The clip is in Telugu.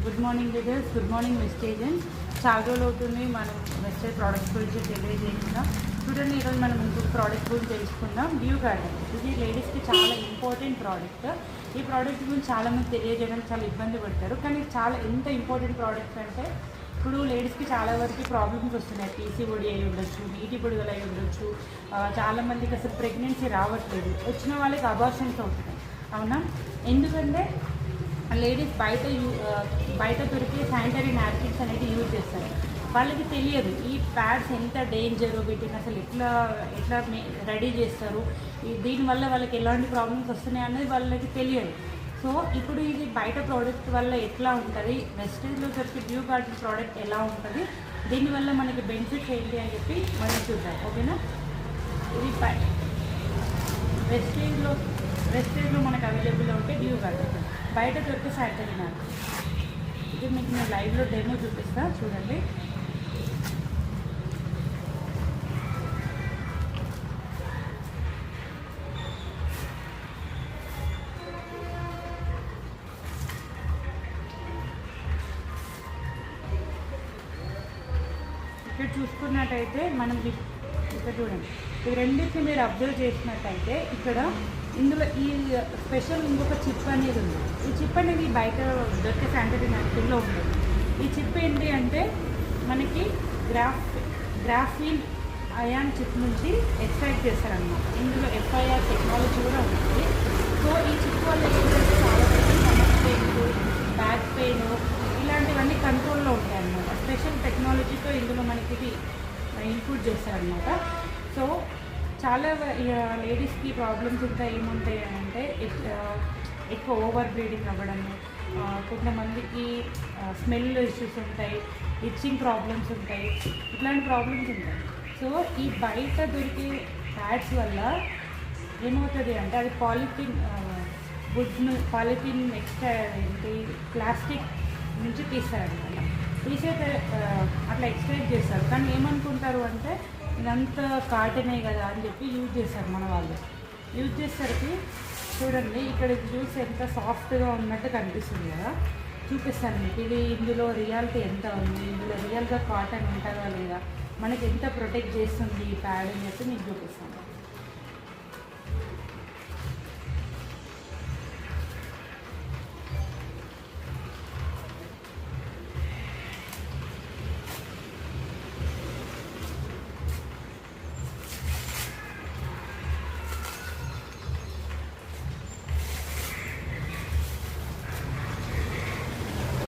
Good morning leaders, good morning వెస్టేజెన్స్. చాలా రోజులు అవుతుంది మనం వెస్టేజ్ ప్రోడక్ట్స్ గురించి తెలియజేస్తున్నాం. చూడండి, ఈరోజు మనం ఇంకొక ప్రోడక్ట్ గురించి తెలుసుకుందాం. View garden. ఇది లేడీస్కి చాలా ఇంపార్టెంట్ ప్రోడక్ట్. ఈ ప్రోడక్ట్ గురించి చాలామంది తెలియజేయడానికి చాలా ఇబ్బంది పడతారు, కానీ చాలా ఎంత ఇంపార్టెంట్ ప్రోడక్ట్ అంటే ఇప్పుడు లేడీస్కి చాలా వరకు ప్రాబ్లమ్స్ వస్తున్నాయి. పీసీఓడి అయి ఉండొచ్చు, నీటి బుడగలు అయి ఉండొచ్చు. చాలామందికి అసలు ప్రెగ్నెన్సీ రావట్లేదు, వచ్చిన వాళ్ళకి అబార్షన్స్ అవుతున్నాయి. అవునా? ఎందుకంటే లేడీస్ బయట దొరికే శానిటరీ నాప్కిన్స్ అనేది యూజ్ చేస్తారు. వాళ్ళకి తెలియదు ఈ ప్యాడ్స్ ఎంత డేంజరు, వీటిని అసలు ఎట్లా రెడీ చేస్తారు, దీనివల్ల వాళ్ళకి ఎలాంటి ప్రాబ్లమ్స్ వస్తున్నాయి అనేది వాళ్ళకి తెలియదు. సో ఇప్పుడు ఇది బయట ప్రోడక్ట్ వల్ల ఎట్లా ఉంటుంది, వెస్టేజ్లో దొరికే వ్యూ గార్డెన్ ప్రోడక్ట్ ఎలా ఉంటుంది, దీనివల్ల మనకి బెనిఫిట్స్ ఏంటి అని చెప్పి మనం చూద్దాం. ఓకేనా? ఇది వెస్టేజ్లో మనకు అవైలబుల్ ఉంటే వ్యూ గార్డెన్, బయట దొరికే శానిటరీ నాప్కిన్స్. ఇది మీకు నేను లైవ్లో డెమో చూపిస్తాను, చూడండి. ఇక్కడ చూసుకున్నట్టయితే మనం ఇక్కడ చూడండి, ఈ రెండింటిని మీరు అబ్జర్వ్ చేసినట్టయితే ఇక్కడ ఇందులో ఈ స్పెషల్ ఇంకొక చిప్ అనేది ఉంది. ఈ చిప్ అనేది బయట దొరికే శానిటరీ నాప్కిన్లో ఉండదు. ఈ చిప్ ఏంటి అంటే మనకి గ్రాఫీన్ అయాన్ చిప్ నుంచి ఎక్స్ట్రాక్ట్ చేస్తారనమాట. ఇందులో FIR టెక్నాలజీ కూడా ఉంటుంది. సో ఈ చిప్ వల్ల ఏంటంటే చాలా స్టమక్ పెయిన్, బ్యాక్ పెయిన్ ఇలాంటివన్నీ కంట్రోల్లో ఉంటాయి అన్నమాట. స్పెషల్ టెక్నాలజీతో ఇందులో మనకి ఇది ఇన్పుట్ చేస్తారనమాట. సో చాలా లేడీస్కి ప్రాబ్లమ్స్ ఇంకా ఏముంటాయి అంటే ఎక్కువ ఓవర్ బ్లీడింగ్ అవ్వడము, కొంతమందికి స్మెల్ ఇష్యూస్ ఉంటాయి, ఇచ్చింగ్ ప్రాబ్లమ్స్ ఉంటాయి, ఇట్లాంటి ప్రాబ్లమ్స్ ఉంటాయి. సో ఈ బయట దొరికే ప్యాడ్స్ వల్ల ఏమవుతుంది అంటే అది పాలిథిన్ ఎక్స్ట్రా ఏంటి ప్లాస్టిక్ నుంచి తీస్తారనమాట. తీసైతే అట్లా ఎక్స్ట్రాక్ట్ చేస్తారు, కానీ ఏమనుకుంటారు అంటే ఇదంతా కాటనే కదా అని చెప్పి యూజ్ చేస్తారు మన వాళ్ళు. యూజ్ చేసేసరికి చూడండి, ఇక్కడ జ్యూస్ ఎంత సాఫ్ట్గా ఉన్నట్టు కనిపిస్తుంది కదా. చూపిస్తాను మీకు ఇది, ఇందులో రియాలిటీ ఎంత ఉంది, ఇందులో రియల్గా కాటన్ ఉంటుందా లేదా, మనకి ఎంత ప్రొటెక్ట్ చేస్తుంది ఈ ప్యాడ్ అని చెప్పి మీకు చూపిస్తాను.